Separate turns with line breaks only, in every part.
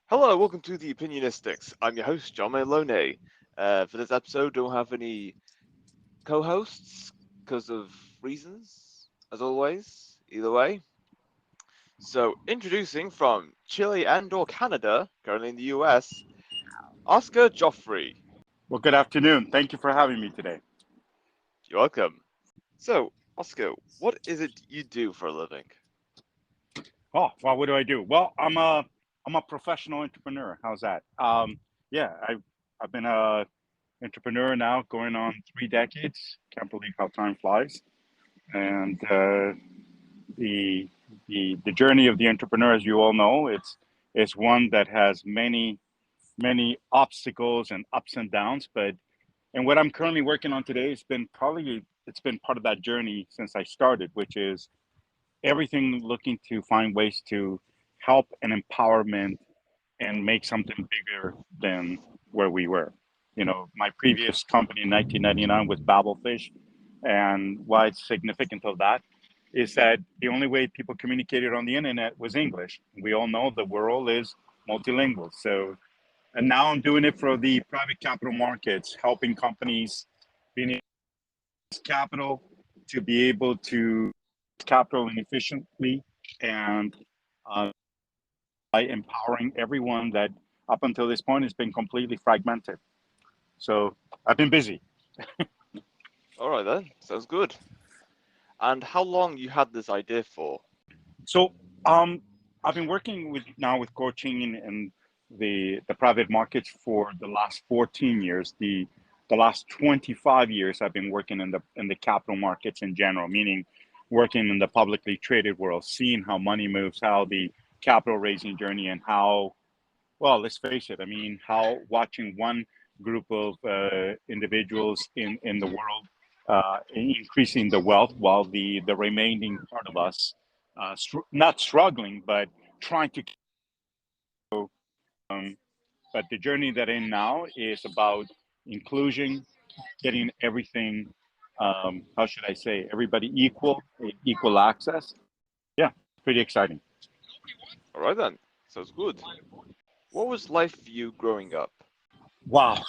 Hello, welcome to the Opinionistics. I'm your host, John Maloney. For this episode, don't have any co-hosts because of reasons, as always. Either way. So, introducing from Chile and/or Canada, currently in the US, Oscar Joffrey.
Well, good afternoon. Thank you for having me today.
You're welcome. So, Oscar, what is it you do for a living?
Oh, well, what do I do? Well, I'm a professional entrepreneur. How's that? Yeah, I've been a entrepreneur now going on 3 decades. Can't believe how time flies. And the the journey of the entrepreneur, as you all know, it's one that has many obstacles and ups and downs. And what I'm currently working on today it's been part of that journey since I started, which is everything looking to find ways to help and empowerment and make something bigger than where we were. You know, my previous company in 1999 was BabelFish, and why it's significant of that is that the only way people communicated on the internet was English. We all know the world is multilingual. So, and now I'm doing it for the private capital markets, helping companies being able to raise capital to be able to capital and efficiently, and uh, by empowering everyone that up until this point has been completely fragmented. So I've been busy.
Alright then, sounds good. And how long you had this idea for?
So I've been working with coaching and the private markets for the last 14 years. The last 25 years I've been working in the capital markets in general, meaning working in the publicly traded world, seeing how money moves, how the capital raising journey, and how, well, let's face it, I mean, how watching one group of individuals in the world increasing the wealth while the remaining part of us not struggling, but trying to. Um, but the journey that I'm in now is about inclusion, getting everything. How should I say? Everybody equal access. Yeah, pretty exciting.
Alright then, sounds good. What was life for you growing up?
Wow.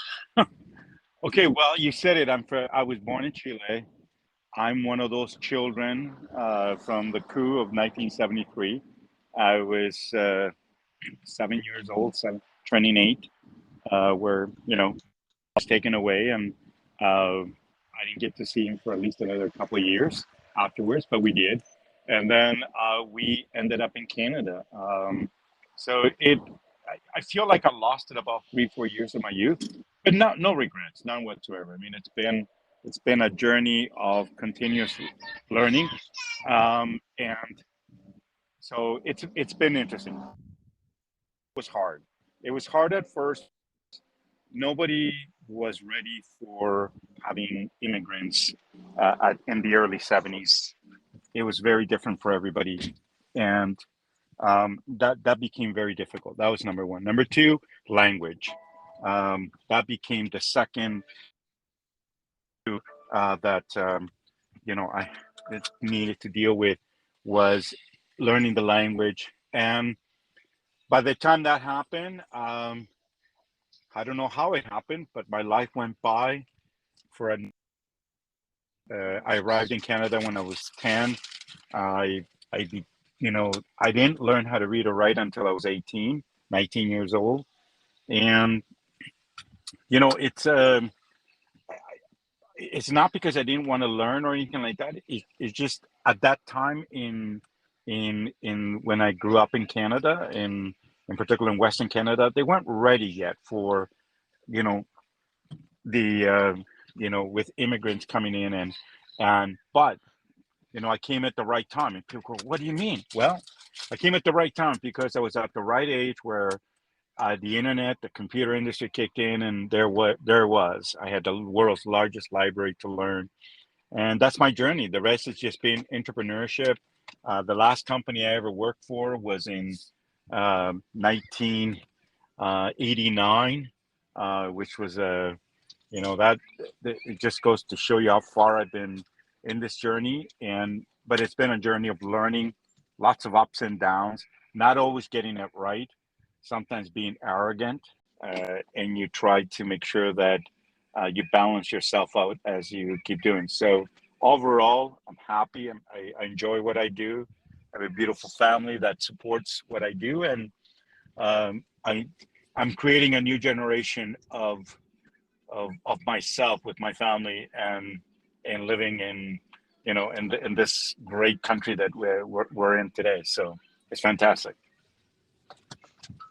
Okay, well, you said it. I was born in Chile. I'm one of those children from the coup of 1973. I was 7 years old, turning 8, where I was taken away, and I didn't get to see him for at least another couple of years afterwards, but we did, and then we ended up in Canada. So I feel like I lost it about 3 4 years of my youth, but no regrets, none whatsoever. I mean, it's been a journey of continuous learning, and so it's been interesting. It was hard. It was hard at first. Nobody was ready for having immigrants in the early 70s. It was very different for everybody, and that became very difficult. That was number one. Number two, language. That became the second that I needed to deal with, was learning the language. And by the time that happened, I don't know how it happened, but my life went by for a. I arrived in Canada when I was 10. I I I didn't learn how to read or write until I was 18, 19 years old, and it's not because I didn't want to learn or anything like that. It's just at that time in when I grew up in Canada, in particular in Western Canada, they weren't ready yet for you know the with immigrants coming in, and but I came at the right time. And people go, what do you mean? Well, I came at the right time because I was at the right age where the internet, the computer industry kicked in, and there was. I had the world's largest library to learn, and that's my journey. The rest has just been entrepreneurship. The last company I ever worked for was in 1989, which was that it just goes to show you how far I've been in this journey. But it's been a journey of learning, lots of ups and downs, not always getting it right. sometimes being arrogant, and you try to make sure that you balance yourself out as you keep doing. So overall, I'm happy. I enjoy what I do. I have a beautiful family that supports what I do, and um, I I'm creating a new generation of myself with my family, and living in, in this great country that we're in today. So it's fantastic.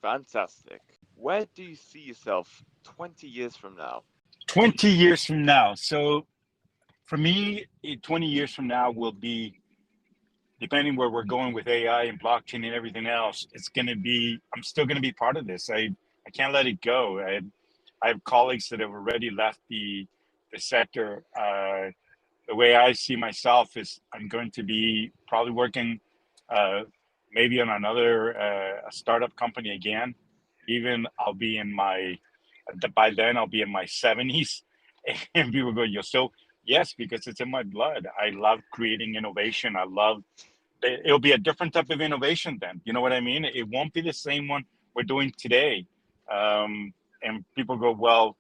Fantastic. Where do you see yourself 20 years from now?
20 years from now. So for me, 20 years from now will be, depending where we're going with AI and blockchain and everything else, I'm still going to be part of this. I can't let it go. I have colleagues that have already left the sector. The way I see myself is I'm going to be probably working uh, maybe on another a startup company again. Even I'll be in my by then I'll be in my 70s, and people go, "You're still." Yes, because it's in my blood. I love creating innovation. It'll be a different type of innovation then. You know what I mean? It won't be the same one we're doing today. And people go, well,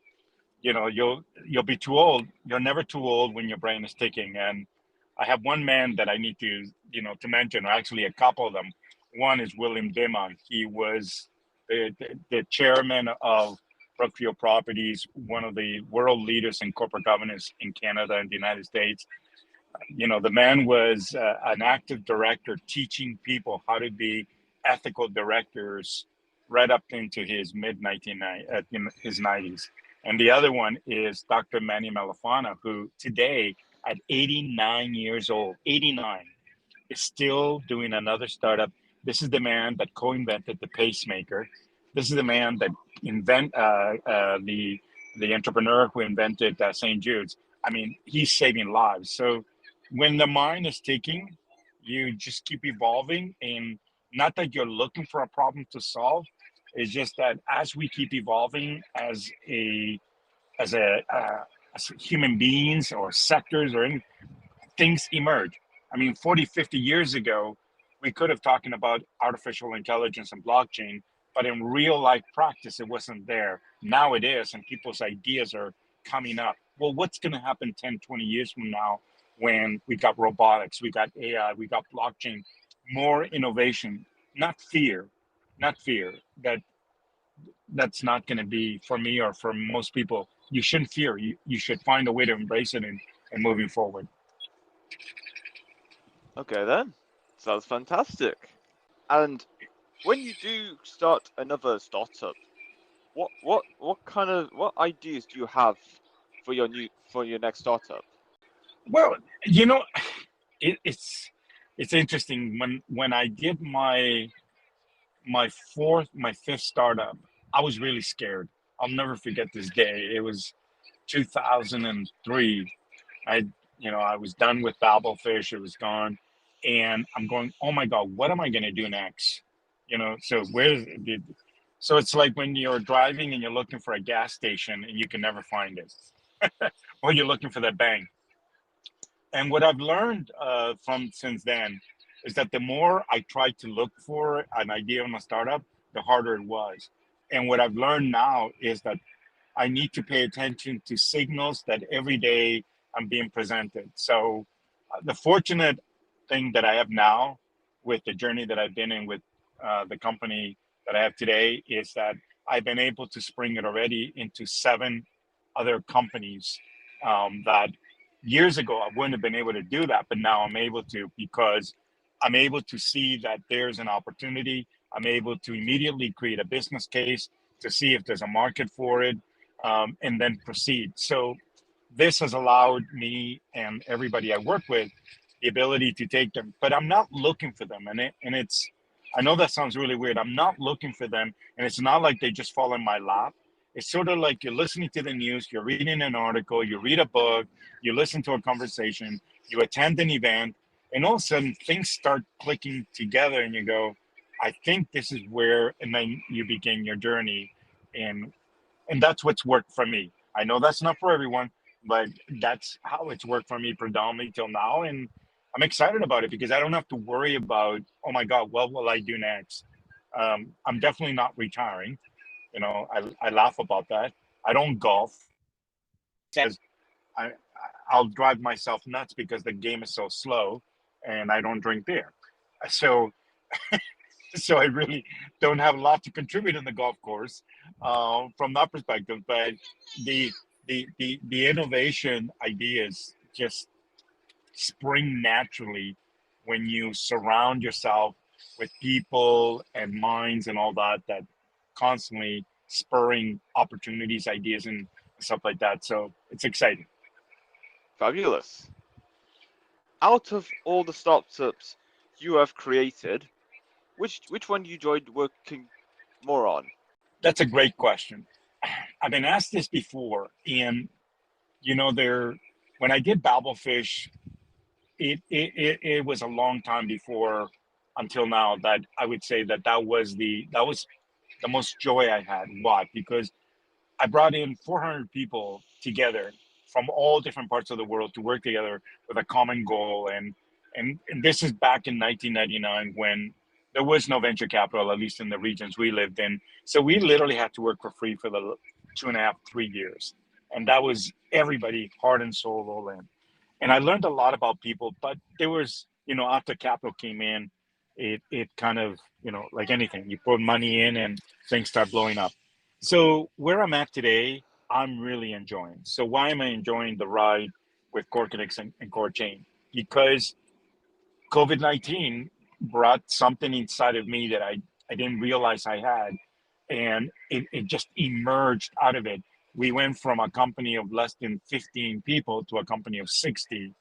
you'll be too old. You're never too old when your brain is ticking. And I have one man that I need to to mention, or actually a couple of them. One is William Dimon. He was the chairman of Brookfield Properties, one of the world leaders in corporate governance in Canada and the United States. The man was an active director teaching people how to be ethical directors right up into his his 90s. And the other one is Dr. Manny Malafana, who today at 89 years old, 89, is still doing another startup. This is the man that co-invented the pacemaker. This is the man that invent the entrepreneur who invented St. Jude's. I mean, he's saving lives. So when the mind is ticking, you just keep evolving, and not that you're looking for a problem to solve. It's just that as we keep evolving as a as human beings or sectors or any things emerge. I mean, 40, 50 years ago, we could have talking about artificial intelligence and blockchain, but in real life practice, it wasn't there. Now it is, and people's ideas are coming up. Well, what's going to happen 10, 20 years from now when we got robotics, we got AI, we got blockchain, more innovation, not fear, not fear. That's not going to be for me or for most people. You shouldn't fear. You should find a way to embrace it and moving forward.
Okay then. Sounds fantastic. And when you do start another startup, what ideas do you have for your next startup?
Well, you know, it's interesting. When I did my fifth startup, I was really scared. I'll never forget this day. It was 2003. I I was done with BabelFish. It was gone, and I'm going, oh my god, what am I going to do next? So so it's like when you're driving and you're looking for a gas station and you can never find it, or you're looking for that bank. And what I've learned from since then is that the more I tried to look for an idea on a startup, the harder it was. And what I've learned now is that I need to pay attention to signals that every day I'm being presented. So the fortunate thing that I have now with the journey that I've been in with the company that I have today is that I've been able to spring it already into 7 other companies that years ago I wouldn't have been able to do that, but now I'm able to because I'm able to see that there's an opportunity. I'm able to immediately create a business case to see if there's a market for it, and then proceed. So this has allowed me and everybody I work with the ability to take them, but I'm not looking for them. And I know that sounds really weird. I'm not looking for them, and it's not like they just fall in my lap. It's sort of like you're listening to the news, you're reading an article, you read a book, you listen to a conversation, you attend an event, and all of a sudden things start clicking together, and you go, I think this is where, and then you begin your journey, and and that's what's worked for me. I know that's not for everyone, but that's how it's worked for me predominantly till now, and I'm excited about it because I don't have to worry about, oh my god, what will I do next? I'm definitely not retiring. I laugh about that. I don't golf because I I'll drive myself nuts because the game is so slow, and I don't drink beer. So so I really don't have a lot to contribute in the golf course from that perspective. But the the innovation ideas just spring naturally when you surround yourself with people and minds and all that constantly spurring opportunities, ideas, and stuff like that. So it's exciting.
Fabulous. Out of all the startups you have created, which one you enjoyed working more on?
That's a great question. I've been asked this before, and there when I did BabelFish, it was a long time before until now that I would say that was the most joy I had. Why? Because I brought in 400 people together from all different parts of the world to work together with a common goal. And this is back in 1999 when there was no venture capital, at least in the regions we lived in. So we literally had to work for free for the 2.5, 3 years. And that was everybody heart and soul all in. And I learned a lot about people, but there was, after capital came in, it kind of, like anything, you put money in and things start blowing up. So where I'm at today, I'm really enjoying. So why am I enjoying the ride with KoreConX and CoreChain? Because COVID-19 brought something inside of me that I didn't realize I had. And it just emerged out of it. We went from a company of less than 15 people to a company of 60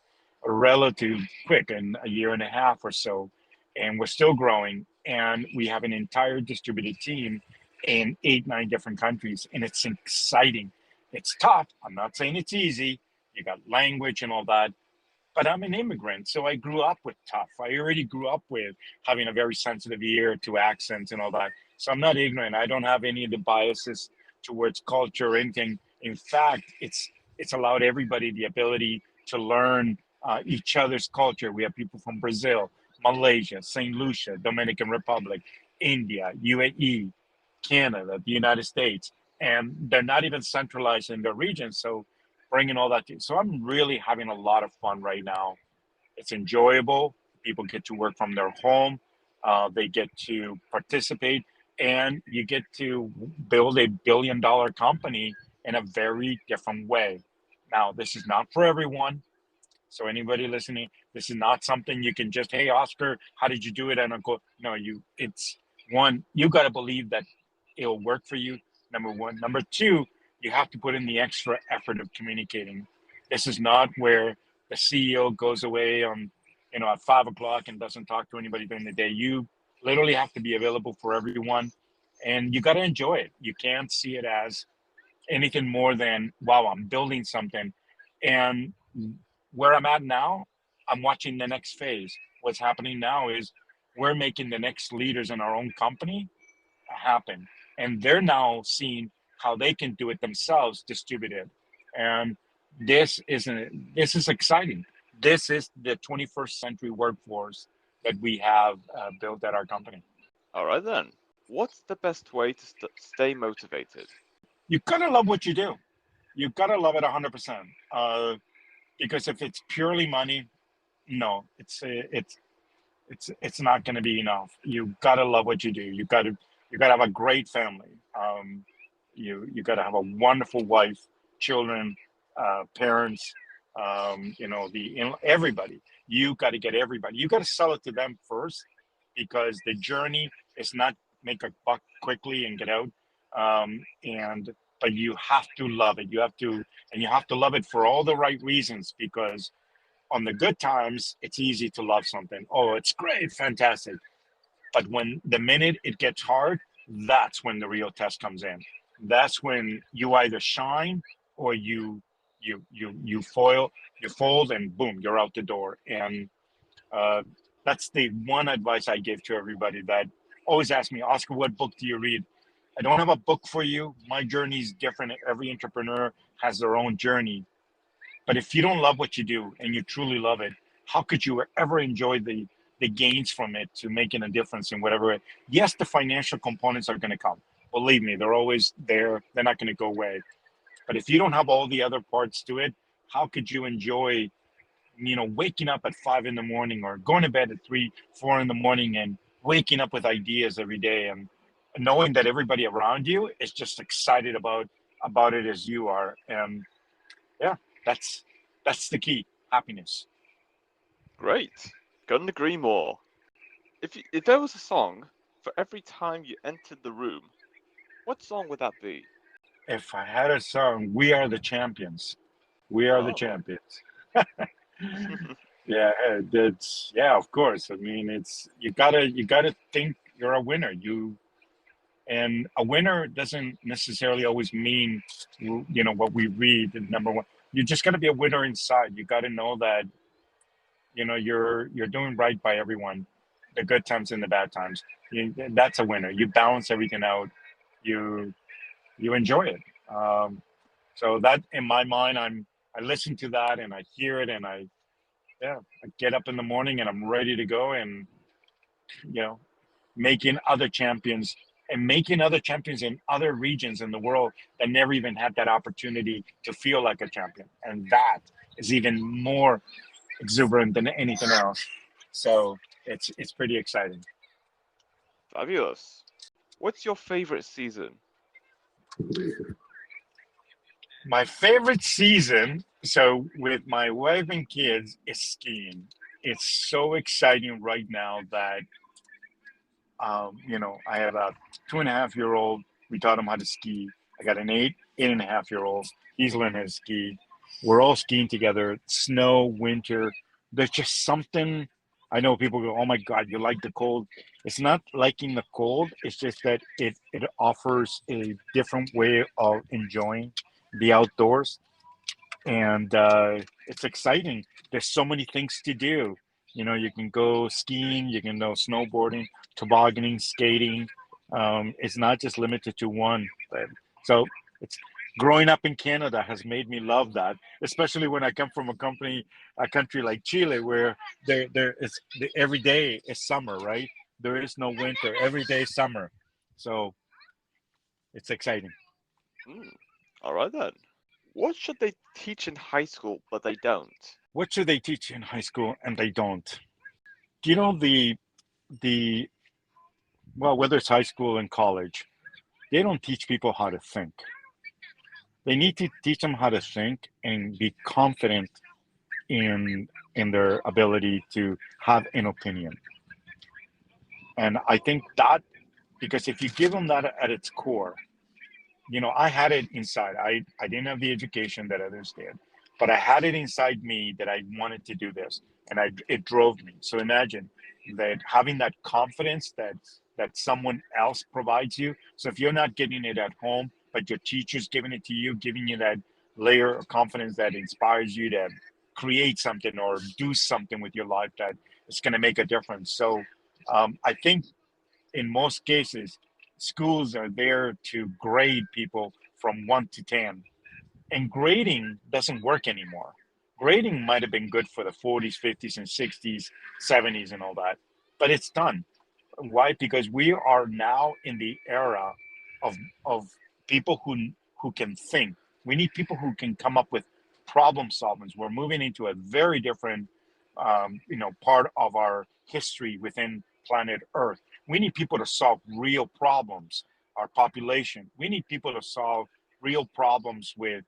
relative quick in a year and a half or so. And we're still growing. And we have an entire distributed team in 8, 9 different countries. And it's exciting. It's tough. I'm not saying it's easy. You got language and all that, but I'm an immigrant, so I grew up with tough. I already grew up with having a very sensitive ear to accents and all that. So I'm not ignorant. I don't have any of the biases towards culture or anything. In fact, it's allowed everybody the ability to learn each other's culture. We have people from Brazil, Malaysia, St. Lucia, Dominican Republic, India, UAE, Canada, the United States, and they're not even centralized in their region. So bringing all that to, so I'm really having a lot of fun right now. It's enjoyable. People get to work from their home. They get to participate, and you get to build a $1 billion company in a very different way. Now, this is not for everyone. So anybody listening, this is not something you can just, hey, Oscar, how did you do it? And I'll go, no, it's one, you got to believe that it'll work for you. Number one. Number two, you have to put in the extra effort of communicating. This is not where the CEO goes away on, at 5 o'clock and doesn't talk to anybody during the day. You literally have to be available for everyone, and you got to enjoy it. You can't see it as anything more than, wow, I'm building something. And where I'm at now, I'm watching the next phase. What's happening now is we're making the next leaders in our own company happen. And they're now seeing how they can do it themselves, distributed. And this is exciting. This is the 21st century workforce that we have built at our company.
All right then. What's the best way to stay motivated?
You gotta love what you do. You gotta love it 100%. Because if it's purely money, no, it's not going to be enough. You gotta love what you do. You gotta have a great family. You gotta have a wonderful wife, children, parents. Everybody. You got to get everybody. You got to sell it to them first, because the journey is not make a buck quickly and get out. And but you have to love it. You have to love it for all the right reasons, because on the good times, it's easy to love something. Oh, it's great, fantastic. But when the minute it gets hard, that's when the real test comes in. That's when you either shine or you foil, you fold, and boom, you're out the door. And uh, that's the one advice I give to everybody that always ask me, Oscar, what book do you read? I don't have a book for you. My journey is different. Every entrepreneur has their own journey. But if you don't love what you do and you truly love it, how could you ever enjoy the gains from it to making a difference in whatever it. Yes, the financial components are going to come. Believe me, they're always there. They're not going to go away. But if you don't have all the other parts to it, how could you enjoy, waking up at 5 in the morning or going to bed at 3, 4 in the morning and waking up with ideas every day and knowing that everybody around you is just excited about it as you are. And yeah, that's the key. Happiness.
Great. Couldn't agree more. If there was a song for every time you entered the room, what song would that be?
If I had a song, we are the champions. We are the
Oh.
champions. Yeah, that's yeah, of course. I mean, it's you gotta think you're a winner. And a winner doesn't necessarily always mean what we read in number one. You just got to be a winner inside. You got to know that you're doing right by everyone, the good times and the bad times. That's a winner. You balance everything out. You you enjoy it. So that in my mind, I listen to that and I hear it and I get up in the morning and I'm ready to go and you know making other champions and making other champions in other regions in the world that never even had that opportunity to feel like a champion. And that is even more exuberant than anything else. So it's pretty exciting.
Fabulous. What's your favorite season?
My favorite season, so with my wife and kids, is skiing. It's so exciting right now that I have a 2.5 year old. We taught him how to ski. I got an 8.5 year old. He's learning how to ski. We're all skiing together. Snow, winter. There's just something. I know people go, "Oh my God, you like the cold." It's not liking the cold. It's just that it offers a different way of enjoying the outdoors, and it's exciting. There's so many things to do. You can go skiing, you can go snowboarding, tobogganing, skating. It's not just limited to one. So it's growing up in Canada has made me love that, especially when I come from a country like Chile, where there is every day is summer, right? There is no winter. Every day is summer, so it's exciting.
Hmm. All right then. What should they teach in high school but they don't?
What should they teach in high school and they don't? Do you know the well, whether it's high school and college, they don't teach people how to think. They need to teach them how to think and be confident in their ability to have an opinion. And I think that because if you give them that at its core, I had it inside. I didn't have the education that others did, but I had it inside me that I wanted to do this, and it drove me. So imagine that having that confidence that someone else provides you. So if you're not getting it at home, but your teacher's giving it to you, giving you that layer of confidence that inspires you to create something or do something with your life that is going to make a difference. So I think in most cases, schools are there to grade people from 1 to 10. And grading doesn't work anymore. Grading might have been good for the 40s, 50s, and 60s, 70s, and all that, but it's done. Why? Because we are now in the era of of people who can think. We need people who can come up with problem solvings. We're moving into a very different, part of our history within planet Earth. We need people to solve real problems. Our population. We need people to solve real problems with,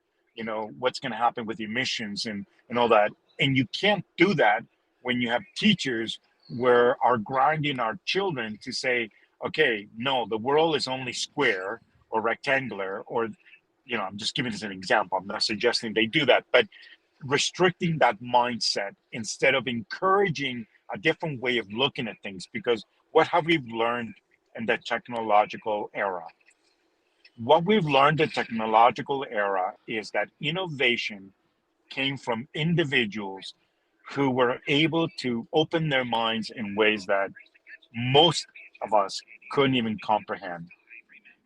what's going to happen with emissions and all that. And you can't do that when you have teachers where are grinding our children to say, okay, no, the world is only square or rectangular, or, I'm just giving this an example. I'm not suggesting they do that, but restricting that mindset instead of encouraging a different way of looking at things. Because what have we learned in the technological era? What we've learned in the technological era is that innovation came from individuals who were able to open their minds in ways that most of us couldn't even comprehend.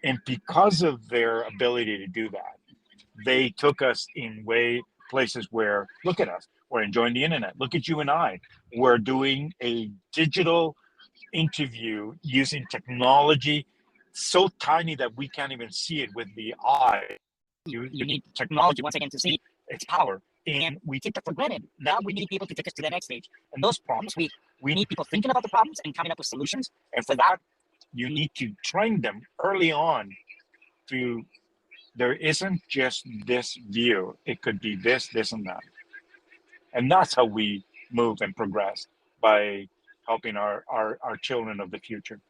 And because of their ability to do that, they took us in places where, look at us, We're enjoying the internet. Look at you and I. We're doing a digital interview using technology so tiny that we can't even see it with the eye. You need technology once again to see its power, and we take that for granted. Now we need people to take us to the next stage. And those problems, we need people thinking about the problems and coming up with solutions. And for that, you need to train them early on to, there isn't just this view. It could be this, this, and that. And that's how we move and progress, by helping our children of the future.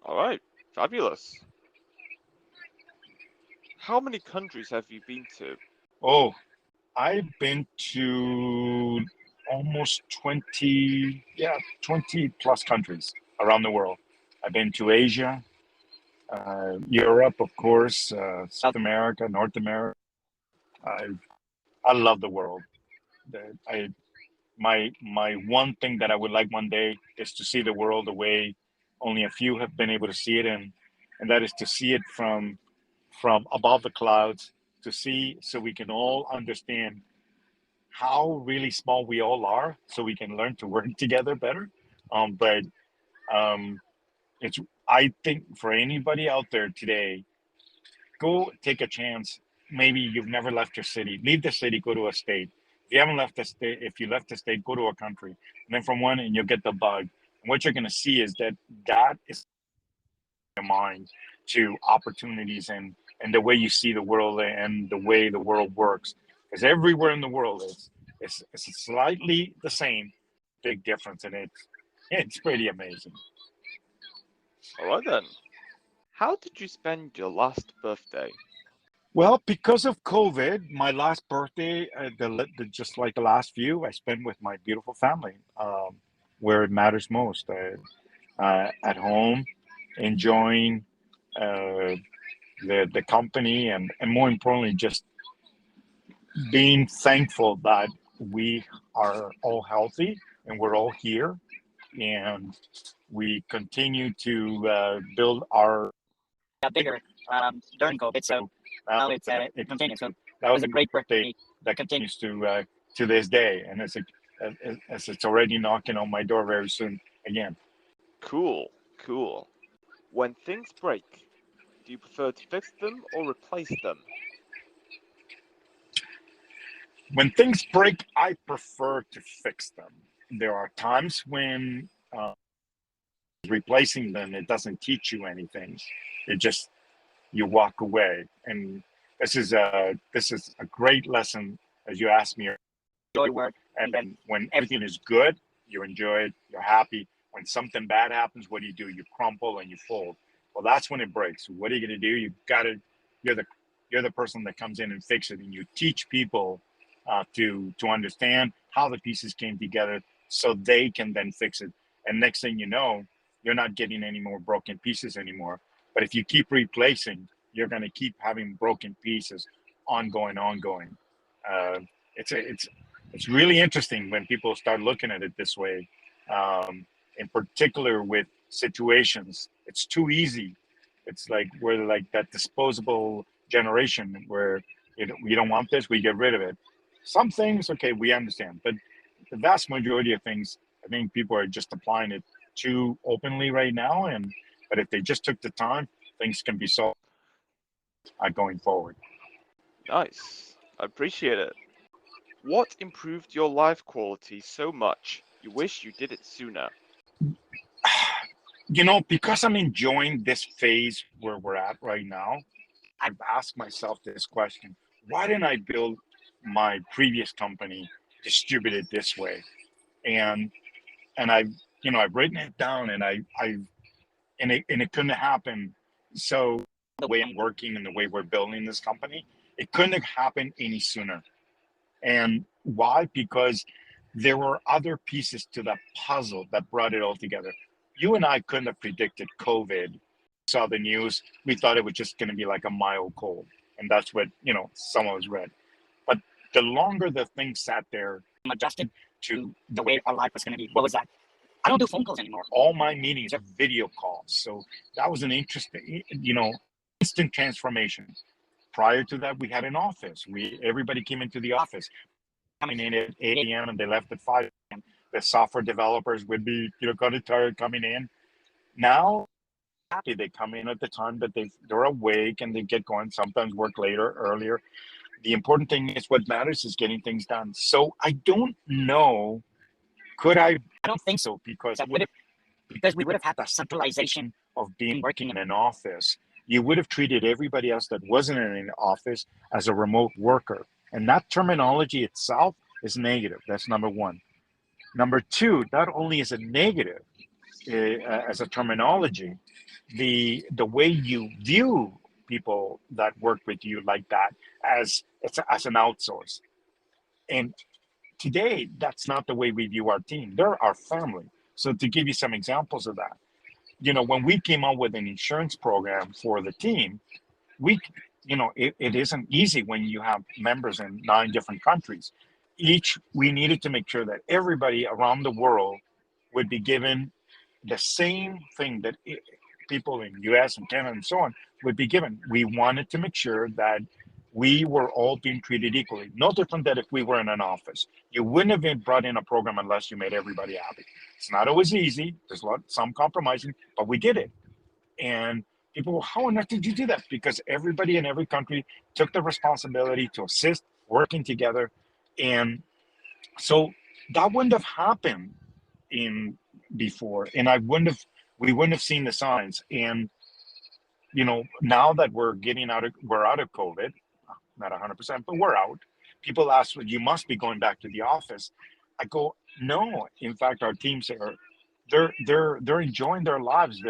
All right, fabulous. How many countries have you been to?
Oh, I've been to almost 20, 20 plus countries around the world. I've been to Asia, Europe, of course, South America, North America. I love the world. My one thing that I would like one day is to see the world the way only a few have been able to see it, and that is to see it from above the clouds, to see, so we can all understand how really small we all are, so we can learn to work together better. But it's, I think for anybody out there today, go take a chance. Maybe you've never left your city. Leave the city, go to a state. If you haven't left the state, if you left the state, go to a country. And then from one, and you'll get the bug. And what you're going to see is that is your mind to opportunities, and the way you see the world and the way the world works. Because everywhere in the world it's slightly the same, big difference, and it's pretty amazing.
All right then. How did you spend your last birthday?
Well, because of COVID, my last birthday, just like the last few, I spent with my beautiful family, where it matters most, at home, enjoying uh, the company, and more importantly, just being thankful that we are all healthy and we're all here, and we continue to build our bigger during COVID. So it continues. So that was a great birthday that continues to this day, and as it's already knocking on my door very soon again.
Cool, cool. When things break, do you prefer to fix them or replace them?
When things break, I prefer to fix them. There are times when replacing them, it doesn't teach you anything. It just, you walk away. And this is a great lesson, as you asked me. Enjoy work, and then when everything is good, you enjoy it, you're happy. When something bad happens, what do? You crumple and you fold. Well, that's when it breaks. What are you going to do? You're the person that comes in and fix it, and you teach people to understand how the pieces came together, so they can then fix it. And next thing you know, you're not getting any more broken pieces anymore. But if you keep replacing, you're going to keep having broken pieces, ongoing. It's really interesting when people start looking at it this way. In particular with situations, it's too easy. It's like we're like that disposable generation where we don't want this, we get rid of it. Some things, okay, we understand, but the vast majority of things, I think people are just applying it too openly right now. But if they just took the time, things can be solved going forward.
Nice. I appreciate it. What improved your life quality so much you wish you did it sooner?
Because I'm enjoying this phase where we're at right now, I've asked myself this question: why didn't I build my previous company distributed this way? And I've written it down, and it couldn't happen. So the way I'm working and the way we're building this company, it couldn't have happened any sooner. And why? Because there were other pieces to that puzzle that brought it all together. You and I couldn't have predicted COVID. We saw the news, we thought it was just going to be like a mild cold. And that's what, some of us read. But the longer the thing sat there, I'm adjusted to the way our life was going to be. What was that? I don't do phone calls anymore. All my meetings are video calls. So that was an interesting, instant transformation. Prior to that, we had an office. Everybody came into the office. coming in at 8 a.m. and they left at 5 a.m. The software developers would be, kind of tired coming in. Now, happy they come in at the time that they're awake and they get going. Sometimes work later, earlier. The important thing is what matters is getting things done. So I don't know. Could I? I don't think so because we would have had the centralization of being working in an office. You would have treated everybody else that wasn't in an office as a remote worker. And that terminology itself is negative. That's number one. Number two, not only is it negative as a terminology, the way you view people that work with you like that as an outsource. And today, that's not the way we view our team. They're our family. So to give you some examples of that, when we came out with an insurance program for the team, it isn't easy when you have members in 9 different countries. We needed to make sure that everybody around the world would be given the same thing that people in US and Canada and so on would be given. We wanted to make sure that we were all being treated equally. No different than if we were in an office. You wouldn't have been brought in a program unless you made everybody happy. It's not always easy. There's some compromising, but we did it. And people go, how on earth did you do that? Because everybody in every country took the responsibility to assist, working together. And so that wouldn't have happened in before. And we wouldn't have seen the signs. And, now that we're out of COVID, not 100%, but we're out. People ask, well, you must be going back to the office. I go, no. In fact, our teams they're enjoying their lives.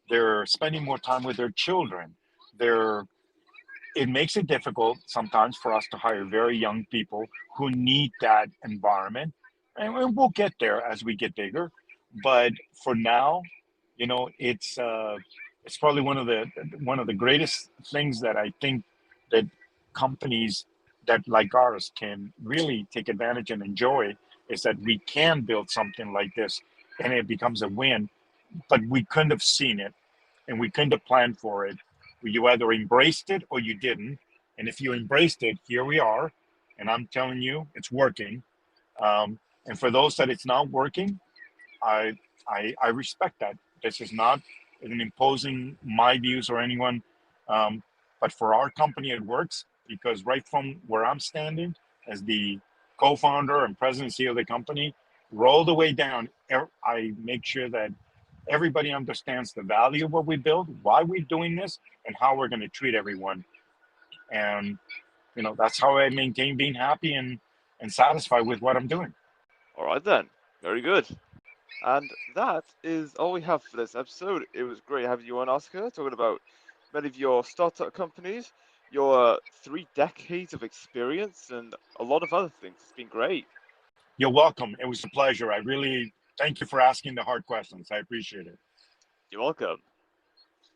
They're spending more time with their children. It makes it difficult sometimes for us to hire very young people who need that environment, and we'll get there as we get bigger. But for now, it's probably one of the greatest things that I think that companies that like ours can really take advantage and enjoy is that we can build something like this and it becomes a win, but we couldn't have seen it and we couldn't have planned for it. You either embraced it or you didn't. And if you embraced it, here we are. And I'm telling you, it's working. And for those that it's not working, I respect that. This is not an imposing my views or anyone, but for our company, it works because right from where I'm standing as the co-founder and president and CEO of the company, roll the way down, I make sure that everybody understands the value of what we build, why we're doing this, and how we're going to treat everyone. And, that's how I maintain being happy and satisfied with what I'm doing.
All right then, very good. And that is all we have for this episode. It was great having you on, Oscar, talking about many of your startup companies, your 3 decades of experience, and a lot of other things. It's been great.
You're welcome. It was a pleasure. I really thank you for asking the hard questions. I appreciate it.
You're welcome.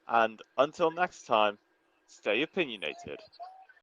And until next time, stay opinionated.